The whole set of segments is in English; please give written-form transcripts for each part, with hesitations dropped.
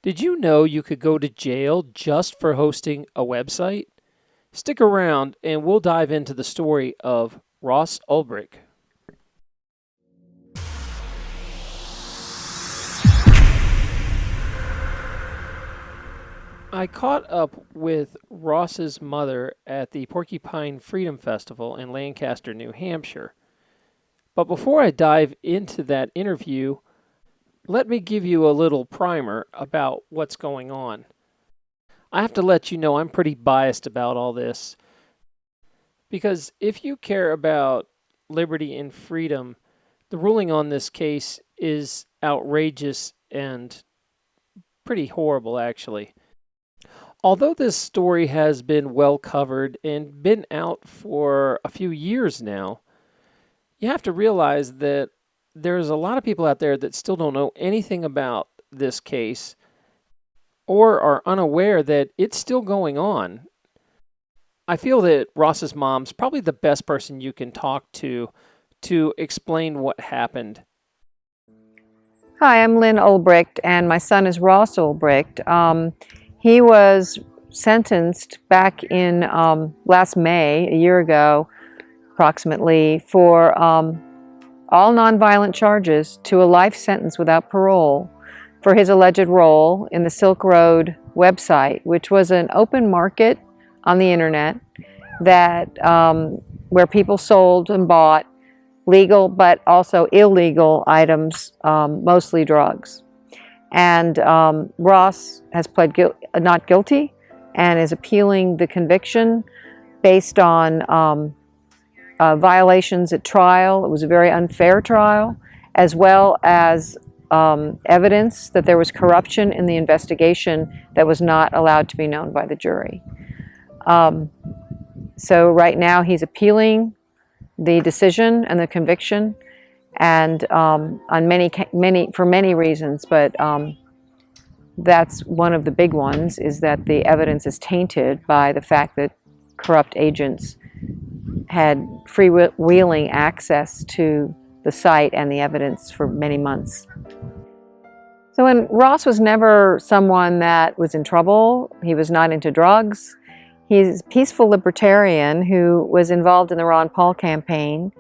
Did you know you could go to jail just for hosting a website? Stick around and we'll dive into the story of Ross Ulbricht. I caught up with Ross's mother at the Porcupine Freedom Festival in Lancaster, New Hampshire. But before I dive into that interview, let me give you a little primer about what's going on. I have to let you know I'm pretty biased about all this because if you care about liberty and freedom, the ruling on this case is outrageous and pretty horrible, actually. Although this story has been well covered and been out for a few years now, you have to realize that there's a lot of people out there that still don't know anything about this case or are unaware that it's still going on. I feel that Ross's mom's probably the best person you can talk to explain what happened. Hi, I'm Lyn Ulbricht, and my son is Ross Ulbricht. He was sentenced back in last May, a year ago, approximately, for all nonviolent charges to a life sentence without parole for his alleged role in the Silk Road website, which was an open market on the internet that where people sold and bought legal but also illegal items, mostly drugs. And Ross has pled not guilty and is appealing the conviction based on violations at trial. It was a very unfair trial, as well as evidence that there was corruption in the investigation that was not allowed to be known by the jury. So right now he's appealing the decision and the conviction, and on for many reasons, but that's one of the big ones, is that the evidence is tainted by the fact that corrupt agents had freewheeling access to the site and the evidence for many months. So when Ross was never someone that was in trouble, he was not into drugs. He's a peaceful libertarian who was involved in the Ron Paul campaign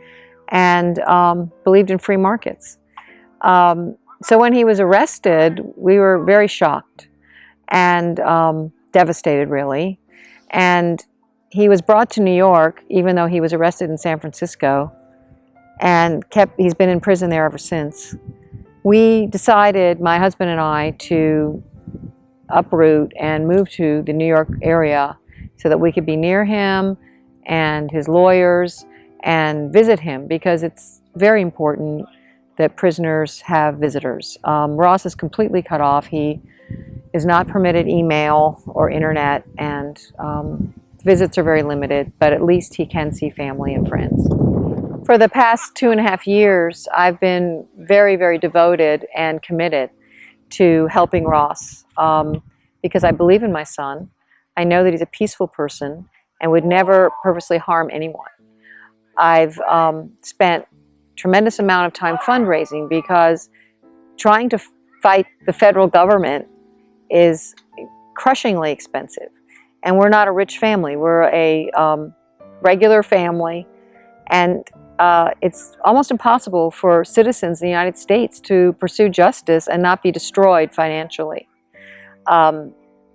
and believed in free markets. So when he was arrested, we were very shocked and devastated, really. And he was brought to New York, even though he was arrested in San Francisco, and he's been in prison there ever since. We decided, my husband and I, to uproot and move to the New York area so that we could be near him and his lawyers and visit him, because it's very important that prisoners have visitors. Ross is completely cut off. He is not permitted email or internet, and visits are very limited, but at least he can see family and friends. For the past 2.5 years, I've been very, very devoted and committed to helping Ross because I believe in my son. I know that he's a peaceful person and would never purposely harm anyone. I've spent a tremendous amount of time fundraising because trying to fight the federal government is crushingly expensive. And we're not a rich family. We're a regular family, and it's almost impossible for citizens in the United States to pursue justice and not be destroyed financially.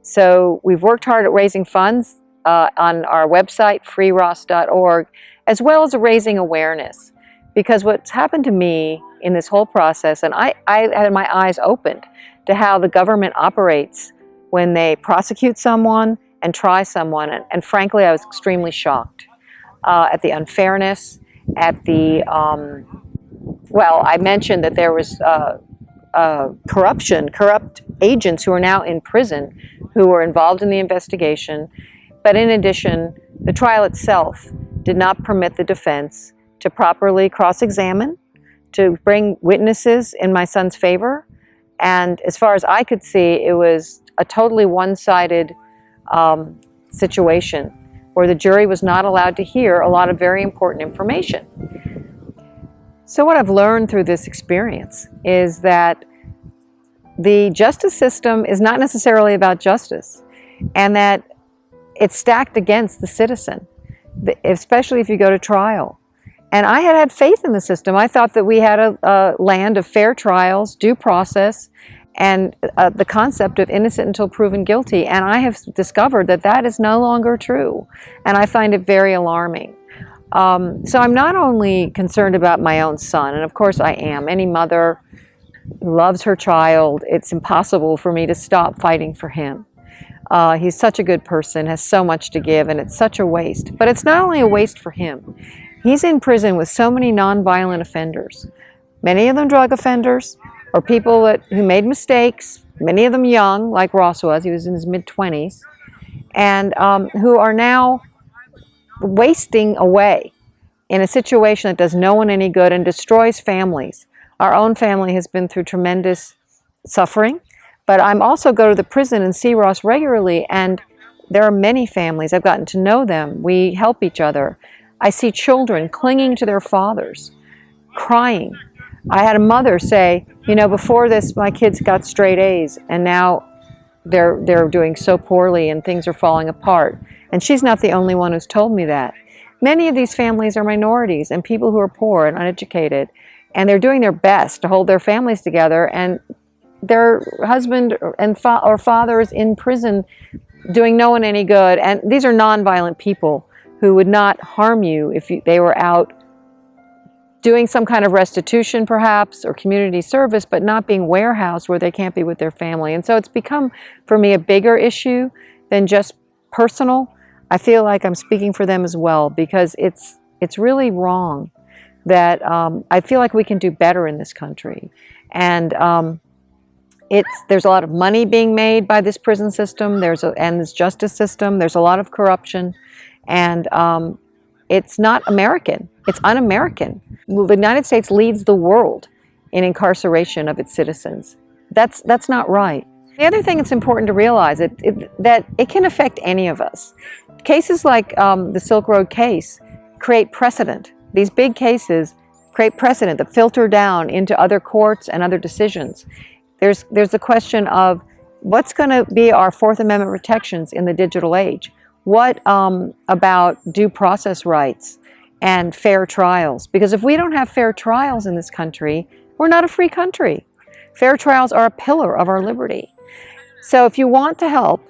So we've worked hard at raising funds on our website, freeross.org, as well as raising awareness. Because what's happened to me in this whole process, and I had my eyes opened to how the government operates when they prosecute someone and try someone, and frankly, I was extremely shocked at the unfairness, at the, well, I mentioned that there was corrupt agents who are now in prison who were involved in the investigation. But in addition, the trial itself did not permit the defense to properly cross-examine, to bring witnesses in my son's favor. And as far as I could see, it was a totally one-sided situation where the jury was not allowed to hear a lot of very important information. So what I've learned through this experience is that the justice system is not necessarily about justice, and that it's stacked against the citizen, especially if you go to trial. And I had faith in the system. I thought that we had a land of fair trials, due process, and the concept of innocent until proven guilty. And I have discovered that that is no longer true. And I find it very alarming. So I'm not only concerned about my own son, and of course I am. Any mother loves her child. It's impossible for me to stop fighting for him. He's such a good person, has so much to give, and it's such a waste. But it's not only a waste for him. He's in prison with so many nonviolent offenders, many of them drug offenders or people who made mistakes, many of them young, like Ross was. He was in his mid-20s, and who are now wasting away in a situation that does no one any good and destroys families. Our own family has been through tremendous suffering, but I'm also go to the prison and see Ross regularly, and there are many families. I've gotten to know them. We help each other. I see children clinging to their fathers, crying. I had a mother say, you know, before this, my kids got straight A's, and now they're doing so poorly and things are falling apart. And she's not the only one who's told me that. Many of these families are minorities and people who are poor and uneducated, and they're doing their best to hold their families together, and their husband or father is in prison doing no one any good. And these are nonviolent people who would not harm you if they were out doing some kind of restitution perhaps or community service, but not being warehoused where they can't be with their family. And so it's become for me a bigger issue than just personal. I feel like I'm speaking for them as well, because it's really wrong that I feel like we can do better in this country. And there's a lot of money being made by this prison system and this justice system. There's a lot of corruption. And it's not American. It's un-American. The United States leads the world in incarceration of its citizens. That's not right. The other thing it's important to realize that it can affect any of us. Cases like the Silk Road case create precedent. These big cases create precedent that filter down into other courts and other decisions. There's a question of what's going to be our Fourth Amendment protections in the digital age. What about due process rights and fair trials? Because if we don't have fair trials in this country, we're not a free country. Fair trials are a pillar of our liberty. So if you want to help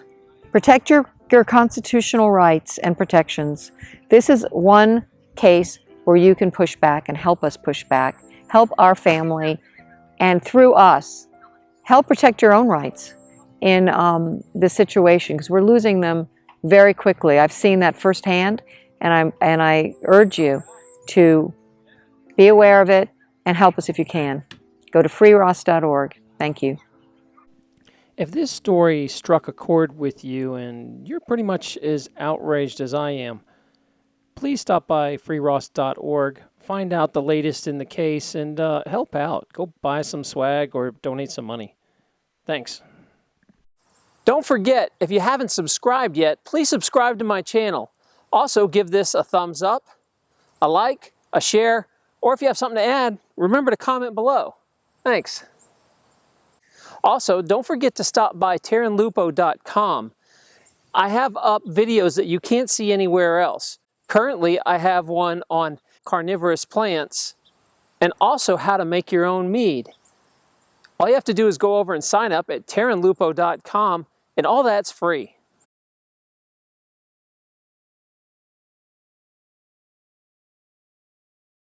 protect your constitutional rights and protections, this is one case where you can push back and help us push back, help our family, and through us, help protect your own rights in this situation, because we're losing them very quickly. I've seen that firsthand, and I urge you to be aware of it and help us if you can. Go to freeross.org. Thank you. If this story struck a chord with you and you're pretty much as outraged as I am, please stop by freeross.org, find out the latest in the case, and help out. Go buy some swag or donate some money. Thanks. Don't forget, if you haven't subscribed yet, please subscribe to my channel. Also, give this a thumbs up, a like, a share, or if you have something to add, remember to comment below. Thanks. Also, don't forget to stop by TerranLupo.com. I have up videos that you can't see anywhere else. Currently, I have one on carnivorous plants and also how to make your own mead. All you have to do is go over and sign up at TerranLupo.com, and all that's free.